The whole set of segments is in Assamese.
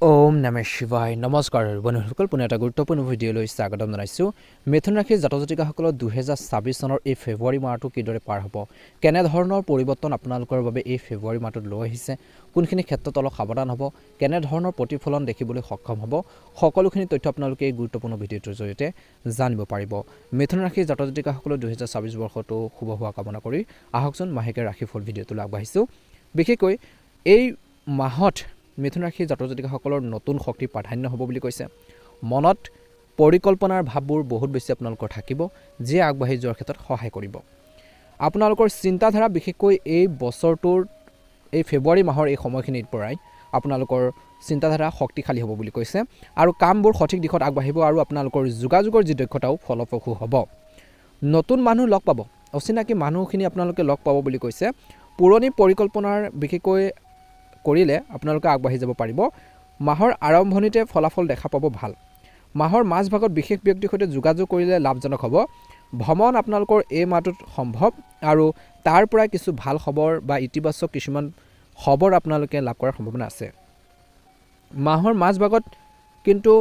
ওম নমঃ শিৱায় নমস্কাৰ বন্ধুসকল পুনে এটা গুৰুত্বপূৰ্ণ ভিডিঅ'লৈ স্বাগতম জনাইছোঁ মিথুন ৰাশিৰ জাতক-জাতিকাসকলৰ 2026 চনৰ এই ফেব্ৰুৱাৰী মাহটো কিদৰে পাৰ হ'ব কেনেধৰণৰ পৰিৱৰ্তন আপোনালোকৰ বাবে এই ফেব্ৰুৱাৰী মাহটোত লৈ আহিছে কোনখিনি ক্ষেত্ৰত অলপ সাৱধান হ'ব কেনেধৰণৰ প্ৰতিফলন দেখিবলৈ সক্ষম হ'ব সকলোখিনি তথ্য আপোনালোকে এই গুৰুত্বপূৰ্ণ ভিডিঅ'টোৰ জৰিয়তে জানিব পাৰিব মিথুন ৰাশিৰ জাতক-জাতিকাসকলৰ 2026 বৰ্ষটো শুভ হোৱা কামনা কৰি আহকচোন মাহেকৰ ৰাশিফল ভিডিঅ'টোলৈ আগবাঢ়িছোঁ বিশেষকৈ এই মাহত মিথুন ৰাশিৰ জাতক-জাতিকাসকলৰ নতুন শক্তি প্ৰাধান্য হ'ব বুলি কৈছে মনত পৰিকল্পনাৰ ভাৱবোৰ বহুত বেছি আপোনালোকৰ থাকিব যিয়ে আগবাঢ়ি যোৱাৰ ক্ষেত্ৰত সহায় কৰিব আপোনালোকৰ চিন্তাধাৰা বিশেষকৈ এই বছৰটোৰ এই ফেব্ৰুৱাৰী মাহৰ এই সময়খিনিৰ পৰাই আপোনালোকৰ চিন্তাধাৰা শক্তিশালী হ'ব বুলি কৈছে আৰু কামবোৰ সঠিক দিশত আগবাঢ়িব আৰু আপোনালোকৰ যোগাযোগৰ যি দক্ষতাও ফলপ্ৰসূ হ'ব নতুন মানুহ লগ পাব অচিনাকি মানুহখিনি আপোনালোকে লগ পাব বুলি কৈছে পুৰণি পৰিকল্পনাৰ বিশেষকৈ কৰিলে আপোনালোকে আগবাঢ়ি যাব পাৰিব মাহৰ আৰম্ভণিতে ফলাফল দেখা পাব ভাল মাহৰ মাজভাগত বিশেষ ব্যক্তিৰ সৈতে যোগাযোগ কৰিলে লাভজনক হ'ব ভ্ৰমণ আপোনালোকৰ এই মাহটোত সম্ভৱ আৰু তাৰ পৰা কিছু ভাল খবৰ বা ইতিবাচক কিছুমান খবৰ আপোনালোকে লাভ কৰাৰ সম্ভাৱনা আছে মাহৰ মাজভাগত কিন্তু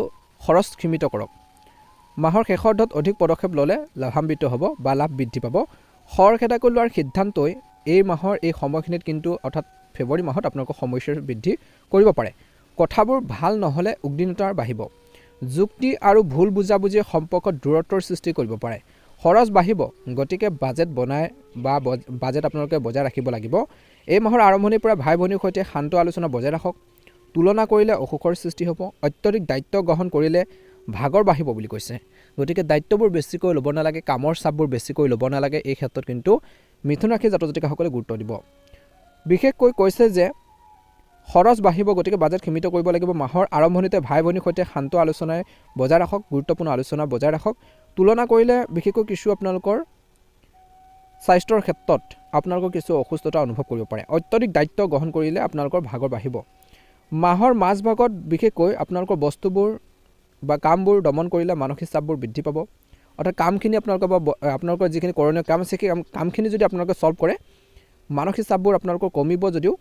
খৰচ সীমিত কৰক মাহৰ শেষাৰ্ধত অধিক পদক্ষেপ ল'লে লাভান্বিত হ'ব বা লাভ বৃদ্ধি পাব খৰখেদাকৈ লোৱাৰ সিদ্ধান্তই এই মাহৰ এই সময়খিনিত কিন্তু অৰ্থাৎ ফেব্ৰুৱাৰী মাহত আপোনালোকৰ সমস্যাৰ বৃদ্ধি কৰিব পাৰে কথাবোৰ ভাল নহ'লে উদ্বিগ্নতা বাঢ়িব যুক্তি আৰু ভুল বুজাবুজিৰ সম্পৰ্কত দূৰত্বৰ সৃষ্টি কৰিব পাৰে খৰচ বাঢ়িব গতিকে বাজেট বনাই বা বাজেট আপোনালোকে বজাই ৰাখিব লাগিব এই মাহৰ আৰম্ভণিৰ পৰা ভাই ভনীৰ সৈতে শান্ত আলোচনা বজাই ৰাখক তুলনা কৰিলে অসুখৰ সৃষ্টি হ'ব অত্যধিক দায়িত্ব গ্ৰহণ কৰিলে ভাগৰ বাঢ়িব বুলি কৈছে গতিকে দায়িত্ববোৰ বেছিকৈ ল'ব নালাগে কামৰ চাপবোৰ বেছিকৈ ল'ব নালাগে এই ক্ষেত্ৰত কিন্তু মিথুন ৰাশিৰ জাতক-জাতিকাসকলে গুৰুত্ব দিব বিশেষকৈ কৈছে যে খৰচ বাঢ়িব গতিকে বাজেট সীমিত কৰিব লাগিব মাহৰ আৰম্ভণিতে ভাই ভনীৰ সৈতে শান্ত আলোচনাই বজাই ৰাখক গুৰুত্বপূৰ্ণ আলোচনা বজাই ৰাখক তুলনা কৰিলে বিশেষকৈ কিছু আপোনালোকৰ স্বাস্থ্যৰ ক্ষেত্ৰত আপোনালোকৰ কিছু অসুস্থতা অনুভৱ কৰিব পাৰে অত্যধিক দায়িত্ব গ্ৰহণ কৰিলে আপোনালোকৰ ভাগৰ বাঢ়িব মাহৰ মাজভাগত বিশেষকৈ আপোনালোকৰ বস্তুবোৰ বা কামবোৰ দমন কৰিলে মানসিক চাপবোৰ বৃদ্ধি পাব অৰ্থাৎ কামখিনি আপোনালোকৰ যিখিনি কৰণীয় কাম আছে সেই কামখিনি যদি আপোনালোকে সলভ কৰে মানসিক চাপবোৰ আপোনালোকৰ কমিব যদিও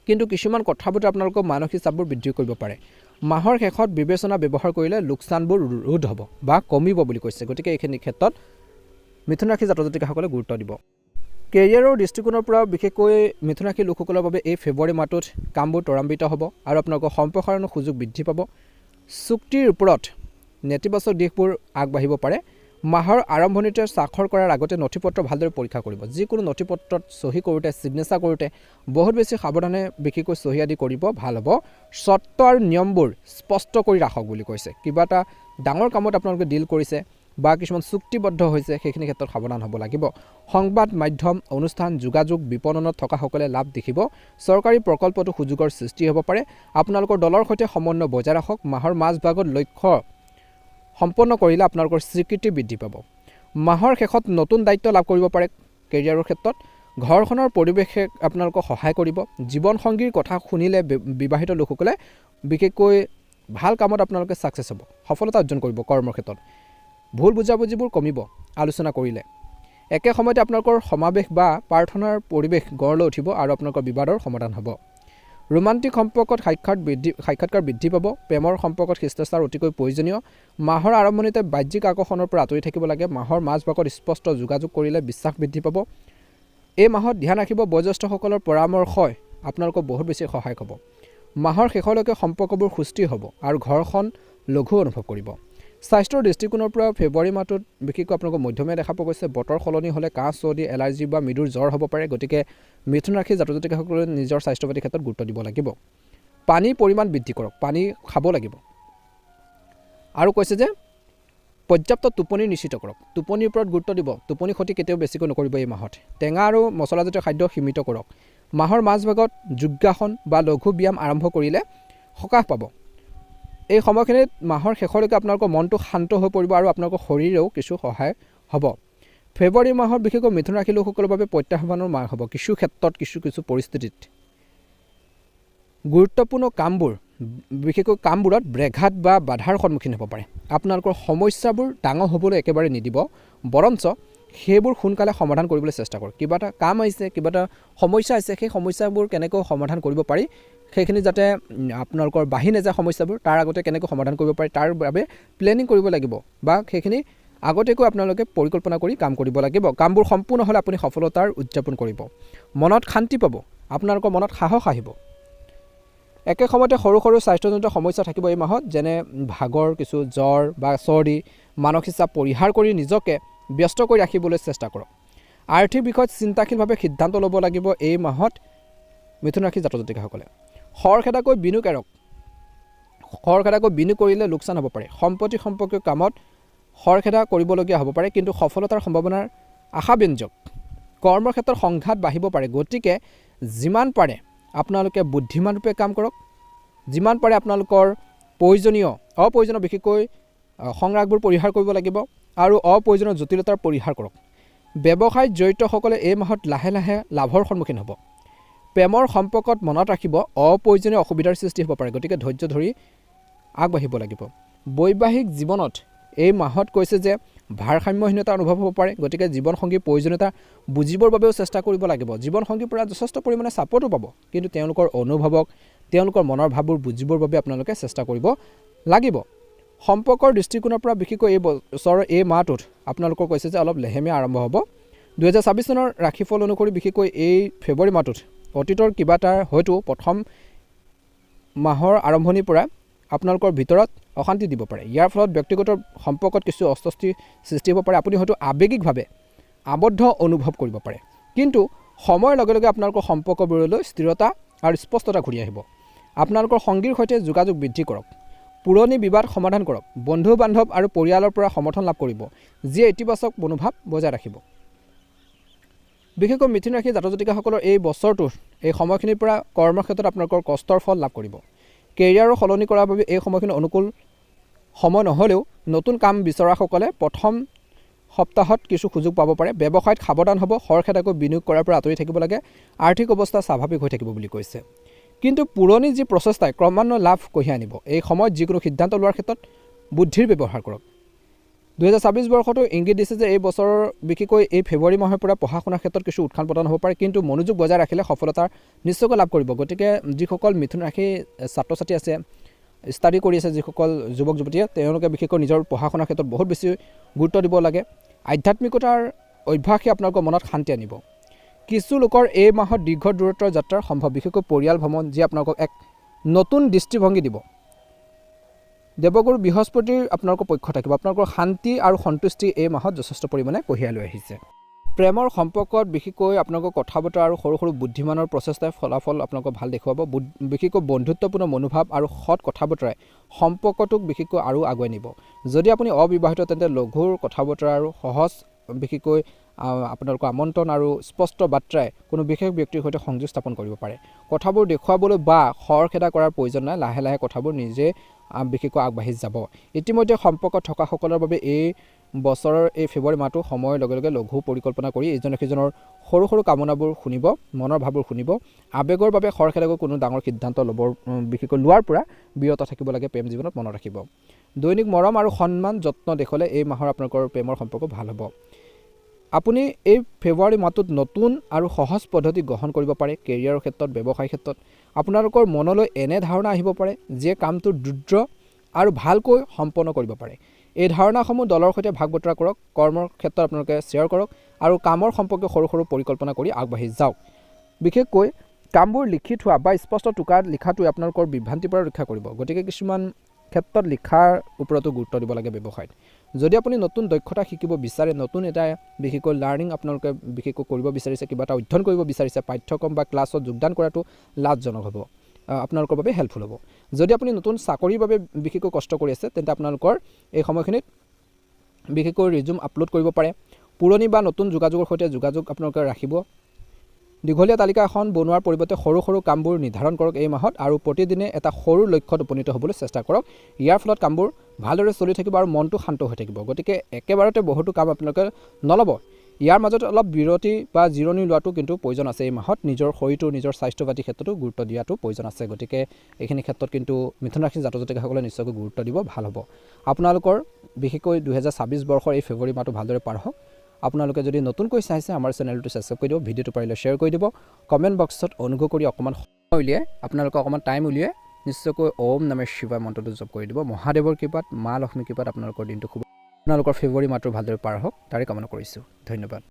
কিন্তু কিছুমান কথাবোৰে আপোনালোকৰ মানসিক চাপবোৰ বৃদ্ধি কৰিব পাৰে মাহৰ শেষত বিবেচনা ব্যৱহাৰ কৰিলে লোকচানবোৰ ৰোধ হ'ব বা কমিব বুলি কৈছে গতিকে এইখিনি ক্ষেত্ৰত মিথুন ৰাশিৰ জাতক-জাতিকাসকলে গুৰুত্ব দিব কেৰিয়াৰৰ দৃষ্টিকোণৰ পৰা বিশেষকৈ মিথুন ৰাশিৰ লোকসকলৰ বাবে এই ফেব্ৰুৱাৰী মাহটোত কামবোৰ ত্বৰান্বিত হ'ব আৰু আপোনালোকৰ সম্প্ৰসাৰণৰ সুযোগ বৃদ্ধি পাব চুক্তিৰ ওপৰত নেতিবাচক দিশবোৰ আগবাঢ়িব পাৰে মাহৰ আৰম্ভণিতে স্বাক্ষৰ কৰাৰ আগতে নথিপত্ৰ ভালদৰে পৰীক্ষা কৰিব যিকোনো নথিপত্ৰত চহী কৰোঁতে ছিগনেচাৰ কৰোঁতে বহুত বেছি সাৱধানে বিশেষকৈ চহী আদি কৰিব ভাল হ'ব চৰ্ত আৰু নিয়মবোৰ স্পষ্ট কৰি ৰাখক বুলি কৈছে কিবা এটা ডাঙৰ কামত আপোনালোকে ডিল কৰিছে বা কিছুমান চুক্তিবদ্ধ হৈছে সেইখিনি ক্ষেত্ৰত সাৱধান হ'ব লাগিব সংবাদ মাধ্যম অনুষ্ঠান যোগাযোগ বিপণনত থকাসকলে লাভ দেখিব চৰকাৰী প্ৰকল্পটো সুযোগৰ সৃষ্টি হ'ব পাৰে আপোনালোকৰ দলৰ সৈতে সমন্বয় বজাই ৰাখক মাহৰ মাজভাগত লক্ষ্য সম্পন্ন কৰিলে আপোনালোকৰ স্বীকৃতি বৃদ্ধি পাব মাহৰ শেষত নতুন দায়িত্ব লাভ কৰিব পাৰে কেৰিয়াৰৰ ক্ষেত্ৰত ঘৰখনৰ পৰিৱেশে আপোনালোকক সহায় কৰিব জীৱনসংগীৰ কথা শুনিলে বিবাহিত লোকসকলে বিশেষকৈ ভাল কামত আপোনালোকে ছাকচেছ হ'ব সফলতা অৰ্জন কৰিব কৰ্মৰ ক্ষেত্ৰত ভুল বুজাবুজিবোৰ কমিব আলোচনা কৰিলে একে সময়তে আপোনালোকৰ সমাৱেশ বা প্ৰাৰ্থনাৰ পৰিৱেশ গঢ় লৈ উঠিব আৰু আপোনালোকৰ বিবাদৰ সমাধান হ'ব ৰোমান্টিক সম্পৰ্কত সাক্ষাৎকাৰ বৃদ্ধি পাব প্ৰেমৰ সম্পৰ্কত শিষ্টাচাৰ অতিকৈ প্ৰয়োজনীয় মাহৰ আৰম্ভণিতে বাহ্যিক আকৰ্ষণৰ পৰা আঁতৰি থাকিব লাগে মাহৰ মাজভাগত স্পষ্ট যোগাযোগ কৰিলে বিশ্বাস বৃদ্ধি পাব এই মাহত ধ্যান ৰাখিব বয়োজ্যেষ্ঠসকলৰ পৰামৰ্শই আপোনালোকক বহুত বেছি সহায়ক হ'ব মাহৰ শেষলৈকে সম্পৰ্কবোৰ সুস্থিৰ হ'ব আৰু ঘৰখন লঘু অনুভৱ কৰিব স্বাস্থ্যৰ দৃষ্টিকোণৰ পৰা ফেব্ৰুৱাৰী মাহটোত বিশেষকৈ আপোনালোকৰ মধ্যমীয়া দেখা পোৱা গৈছে বতৰ সলনি হ'লে কাহ চৰ্দি এলাৰ্জি বা মৃদুৰ জ্বৰ হ'ব পাৰে গতিকে মিথুন ৰাশিৰ জাতক-জাতিকাসকলে নিজৰ স্বাস্থ্য পাতিৰ ক্ষেত্ৰত গুৰুত্ব দিব লাগিব পানীৰ পৰিমাণ বৃদ্ধি কৰক পানী খাব লাগিব আৰু কৈছে যে পৰ্যাপ্ত টোপনি নিশ্চিত কৰক টোপনিৰ ওপৰত গুৰুত্ব দিব টোপনি ক্ষতি কেতিয়াও বেছিকৈ নকৰিব এই মাহত টেঙা আৰু মছলাজাতীয় খাদ্য সীমিত কৰক মাহৰ মাজভাগত যোগাসন বা লঘু ব্যায়াম আৰম্ভ কৰিলে সকাহ পাব এই সময়খিনিত মাহৰ শেষলৈকে আপোনালোকৰ মনটো শান্ত হৈ পৰিব আৰু আপোনালোকৰ শৰীৰেও কিছু সহায় হ'ব ফেব্ৰুৱাৰী মাহত বিশেষকৈ মিথুন ৰাশিৰ লোকসকলৰ বাবে প্ৰত্যাহ্বানৰ মাহ হ'ব কিছু ক্ষেত্ৰত কিছু পৰিস্থিতিত গুৰুত্বপূৰ্ণ কামবোৰ বিশেষকৈ কামবোৰত ব্যাঘাত বা বাধাৰ সন্মুখীন হ'ব পাৰে আপোনালোকৰ সমস্যাবোৰ ডাঙৰ হ'বলৈ একেবাৰে নিদিব বৰঞ্চ সেইবোৰ সোনকালে সমাধান কৰিবলৈ চেষ্টা কৰক কিবা এটা কাম আহিছে কিবা এটা সমস্যা আছে সেই সমস্যাবোৰ কেনেকৈ সমাধান কৰিব পাৰি সেইখিনি যাতে আপোনালোকৰ বাঢ়ি নাযায় সমস্যাবোৰ তাৰ আগতে কেনেকৈ সমাধান কৰিব পাৰে তাৰ বাবে প্লেনিং কৰিব লাগিব বা সেইখিনি আগতেকৈ আপোনালোকে পৰিকল্পনা কৰি কাম কৰিব লাগিব। কামবোৰ সম্পূৰ্ণ হ'লে আপুনি সফলতাৰ উদযাপন কৰিব, মনত শান্তি পাব, আপোনালোকৰ মনত সাহস আহিব। একে সময়তে সৰু সৰু স্বাস্থ্যজনিত সমস্যা থাকিব এই মাহত, যেনে ভাগৰ, কিছু জ্বৰ বা চৰ্দি, মানসিক চাপ পৰিহাৰ কৰি নিজকে ব্যস্ত কৰি ৰাখিবলৈ চেষ্টা কৰক। আৰ্থিক বিষয়ত চিন্তাশীলভাৱে সিদ্ধান্ত ল'ব লাগিব এই মাহত মিথুন ৰাশিৰ জাতক জাতিকাসকলে। খৰখেদাকৈ বিনিয়োগ এৰক, খৰখেদাকৈ বিনিয়োগ কৰিলে লোকচান হ'ব পাৰে। সম্পত্তি সম্পৰ্কীয় কামত খৰখেদা কৰিবলগীয়া হ'ব পাৰে, কিন্তু সফলতাৰ সম্ভাৱনাৰ আশাব্যঞ্জক। কৰ্মক্ষেত্ৰত সংঘাত বাঢ়িব পাৰে, গতিকে যিমান পাৰে আপোনালোকে বুদ্ধিমানৰূপে কাম কৰক। যিমান পাৰে আপোনালোকৰ অপ্ৰয়োজনীয় বিশেষকৈ সংৰাগবোৰ পৰিহাৰ কৰিব লাগিব আৰু অপ্ৰয়োজনীয় জটিলতাৰ পৰিহাৰ কৰক। ব্যৱসায়ত জড়িতসকলে এই মাহত লাহে লাহে লাভৰ সন্মুখীন হ'ব। প্ৰেমৰ সম্পৰ্কত মনত ৰাখিব অপ্ৰয়োজনীয় অসুবিধাৰ সৃষ্টি হ'ব পাৰে, গতিকে ধৈৰ্য ধৰি আগবাঢ়িব লাগিব। বৈবাহিক জীৱনত এই মাহত কৈছে যে ভাৰসাম্যহীনতা অনুভৱ হ'ব পাৰে, গতিকে জীৱনসংগীৰ প্ৰয়োজনীয়তা বুজিবৰ বাবেও চেষ্টা কৰিব লাগিব। জীৱনসংগীৰ পৰা যথেষ্ট পৰিমাণে ছাপৰ্টো পাব, কিন্তু তেওঁলোকৰ অনুভৱক, তেওঁলোকৰ মনৰ ভাৱবোৰ বুজিবৰ বাবে আপোনালোকে চেষ্টা কৰিব লাগিব। সম্পৰ্কৰ দৃষ্টিকোণৰ পৰা বিশেষকৈ এই বছৰৰ এই মাহটোত আপোনালোকৰ কৈছে যে অলপ লেহেমীয়া আৰম্ভ হ'ব। 2026 চনৰ ৰাশিফল অনুসৰি বিশেষকৈ এই ফেব্ৰুৱাৰী মাহটোত অতীতৰ কিবা এটা হয়তো প্ৰথম মাহৰ আৰম্ভণিৰ পৰা আপোনালোকৰ ভিতৰত অশান্তি দিব পাৰে। ইয়াৰ ফলত ব্যক্তিগত সম্পৰ্কত কিছু অস্বস্তি সৃষ্টি হ'ব পাৰে। আপুনি হয়তো আৱেগিকভাৱে আবদ্ধ অনুভৱ কৰিব পাৰে, কিন্তু সময়ৰ লগে লগে আপোনালোকৰ সম্পৰ্কবোৰলৈ স্থিৰতা আৰু স্পষ্টতা ঘূৰি আহিব। আপোনালোকৰ সংগীৰ সৈতে যোগাযোগ বৃদ্ধি কৰক। পুৰণি বিবাদ সমাধান কৰক। বন্ধু বান্ধৱ আৰু পৰিয়ালৰ পৰা সমৰ্থন লাভ কৰিব, যিয়ে ইতিবাচক মনোভাৱ বজাই ৰাখিব। বিশেষকৈ মিথুন ৰাশিৰ জাতক জাতিকাসকলৰ এই বছৰটোৰ এই সময়খিনিৰ পৰা কৰ্মক্ষেত্ৰত আপোনালোকৰ কষ্টৰ ফল লাভ কৰিব। কেৰিয়াৰৰ সলনি কৰাৰ বাবে এই সময়খিনি অনুকূল সময় নহ'লেও নতুন কাম বিচৰাসকলে প্ৰথম সপ্তাহত কিছু সুযোগ পাব পাৰে। ব্যৱসায়ত সাৱধান হ'ব, খৰখেদাকৈ বিনিয়োগ কৰাৰ পৰা আঁতৰি থাকিব লাগে। আৰ্থিক অৱস্থা স্বাভাৱিক হৈ থাকিব বুলি কৈছে, কিন্তু পুৰণি যি প্ৰচেষ্টাই ক্ৰমান্বয়ে লাভ কঢ়িয়াই আনিব। এই সময়ত যিকোনো সিদ্ধান্ত লোৱাৰ ক্ষেত্ৰত বুদ্ধিৰ ব্যৱহাৰ কৰক। 2026 বৰ্ষতো ইংগিত দিছে যে এই বছৰৰ বিশেষকৈ এই ফেব্ৰুৱাৰী মাহৰ পৰা পঢ়া শুনাৰ ক্ষেত্ৰত কিছু উত্থান পতন হ'ব পাৰে, কিন্তু মনোযোগ বজাই ৰাখিলে সফলতা নিশ্চয়কৈ লাভ কৰিব। গতিকে যিসকল মিথুন ৰাশিৰ ছাত্ৰ ছাত্ৰী আছে, ষ্টাডি কৰি আছে, যিসকল যুৱক যুৱতীয়ে, তেওঁলোকে বিশেষকৈ নিজৰ পঢ়া শুনাৰ ক্ষেত্ৰত বহুত বেছি গুৰুত্ব দিব লাগে। আধ্যাত্মিকতাৰ অভ্যাসে আপোনালোকৰ মনত শান্তি আনিব। কিছু লোকৰ এই মাহত দীৰ্ঘ দূৰত্বৰ যাত্ৰাৰ সম্ভৱ, বিশেষকৈ পৰিয়াল ভ্ৰমণ, যি আপোনালোকক এক নতুন দৃষ্টিভংগী দিব। দেৱগুৰু বৃহস্পতিৰ আপোনালোকৰ পক্ষ থাকিব। আপোনালোকৰ শান্তি আৰু সন্তুষ্টি এই মাহত যথেষ্ট পৰিমাণে কঢ়িয়াই লৈ আহিছে। প্ৰেমৰ সম্পৰ্কত বিশেষকৈ আপোনালোকৰ কথা বতৰা আৰু সৰু সৰু বুদ্ধিমানৰ প্ৰচেষ্টাই ফলাফল আপোনালোকক ভাল দেখুৱাব। বিশেষকৈ বন্ধুত্বপূৰ্ণ মনোভাৱ আৰু সৎ কথা বতৰাই সম্পৰ্কটোক বিশেষকৈ আৰু আগুৱাই নিব। যদি আপুনি অবিবাহিত, তেন্তে লঘুৰ কথা বতৰা আৰু সহজ বিশেষকৈ আপোনালোকৰ আমন্ত্ৰণ আৰু স্পষ্ট বাৰ্তাই কোনো বিশেষ ব্যক্তিৰ সৈতে সংযোগ স্থাপন কৰিব পাৰে। কথাবোৰ দেখুৱাবলৈ বা খৰখেদা কৰাৰ প্ৰয়োজন নাই, লাহে লাহে কথাবোৰ নিজে বিশেষকৈ আগবাঢ়ি যাব। ইতিমধ্যে সম্পৰ্কত থকাসকলৰ বাবে এই বছৰৰ এই ফেব্ৰুৱাৰী মাহটো সময়ৰ লগে লগে লঘু পৰিকল্পনা কৰি ইজনে সিজনৰ সৰু সৰু কামনাবোৰ শুনিব, মনৰ ভাৱবোৰ শুনিব। আৱেগৰ বাবে খৰখেদাকৈ কোনো ডাঙৰ সিদ্ধান্ত বিশেষকৈ লোৱাৰ পৰা বিৰত থাকিব লাগে। প্ৰেম জীৱনত মনত ৰাখিব। দৈনিক মৰম আৰু সন্মান যত্ন দেখুৱালে এই মাহৰ আপোনালোকৰ প্ৰেমৰ সম্পৰ্ক ভাল হ'ব। আপুনি এই ফেব্ৰুৱাৰী মাহটোত নতুন আৰু সহজ পদ্ধতি গ্ৰহণ কৰিব পাৰে। কেৰিয়াৰৰ ক্ষেত্ৰত, ব্যৱসায়ৰ ক্ষেত্ৰত আপোনালোকৰ মনলৈ এনে ধাৰণা আহিব পাৰে যে কামটো দ্ৰুত আৰু ভালকৈ সম্পন্ন কৰিব পাৰে। এই ধাৰণাসমূহ দলৰ সৈতে ভাগ বতৰা কৰক। কৰ্মৰ ক্ষেত্ৰত আপোনালোকে শ্বেয়াৰ কৰক আৰু কামৰ সম্পৰ্কে সৰু সৰু পৰিকল্পনা কৰি আগবাঢ়ি যাওক। বিশেষকৈ কামবোৰ লিখি থোৱা বা স্পষ্ট টোকাত লিখাটোৱে আপোনালোকৰ বিভ্ৰান্তিৰ পৰা ৰক্ষা কৰিব। গতিকে কিছুমান ক্ষেত্ৰত লিখাৰ ওপৰতো গুৰুত্ব দিব লাগে ব্যৱসায়ত। যদি আপুনি নতুন দক্ষতা শিকিব বিচাৰে, নতুন এটা বিশেষকৈ লাৰ্ণিং আপোনালোকে বিশেষকৈ কৰিব বিচাৰিছে, কিবা এটা অধ্যয়ন কৰিব বিচাৰিছে, পাঠ্যক্ৰম বা ক্লাছত যোগদান কৰাটো লাভজনক হ'ব, আপোনালোকৰ বাবে হেল্পফুল হ'ব। যদি আপুনি নতুন চাকৰিৰ বাবে বিশেষকৈ কষ্ট কৰি আছে, তেন্তে আপোনালোকৰ এই সময়খিনিত বিশেষকৈ ৰিজিউম আপলোড কৰিব পাৰে। পুৰণি বা নতুন যোগাযোগৰ সৈতে যোগাযোগ আপোনালোকে ৰাখিব। দীঘলীয়া তালিকা এখন বনোৱাৰ পৰিৱৰ্তে সৰু সৰু কামবোৰ নিৰ্ধাৰণ কৰক এই মাহত আৰু প্ৰতিদিনে এটা সৰু লক্ষ্যত উপনীত হ'বলৈ চেষ্টা কৰক। ইয়াৰ ফলত কামবোৰ ভালদৰে চলি থাকিব আৰু মনটো শান্ত হৈ থাকিব। গতিকে একেবাৰতে বহুতো কাম আপোনালোকে নল'ব। ইয়াৰ মাজত অলপ বিৰতি বা জিৰণি লোৱাটো কিন্তু প্ৰয়োজন আছে। এই মাহত নিজৰ শৰীৰটো, নিজৰ স্বাস্থ্য পাতিৰ ক্ষেত্ৰতো গুৰুত্ব দিয়াটো প্ৰয়োজন আছে। গতিকে এইখিনি ক্ষেত্ৰত কিন্তু মিথুন ৰাশিৰ জাতক জাতিকাসকলে নিশ্চয়কৈ গুৰুত্ব দিব, ভাল হ'ব। আপোনালোকৰ বিশেষকৈ 2026 বৰ্ষৰ এই ফেব্ৰুৱাৰী মাহটো ভালদৰে পাৰ হওক। আপোনালোকে যদি নতুনকৈ চাইছে আমাৰ চেনেলটো ছাবস্ক্ৰাইব কৰি দিব, ভিডিঅ'টো পাৰিলে শ্বেয়াৰ কৰি দিব, কমেণ্ট বক্সত অনুগ্ৰহ কৰি অকণমান উলিয়াই আপোনালোকে অকণমান টাইম উলিয়াই নিশ্চয়কৈ ওম নমঃ শিৱায় মন্ত্ৰটো জপ কৰি দিব। মহাদেৱৰ কৃপাত, মা লক্ষ্মীৰ কৃপাত আপোনালোকৰ দিনটো খুব আপোনালোকৰ ফেব্ৰুৱাৰী মাহটো ভালদৰে পাৰ হওক তাৰে কামনা কৰিছোঁ। ধন্যবাদ।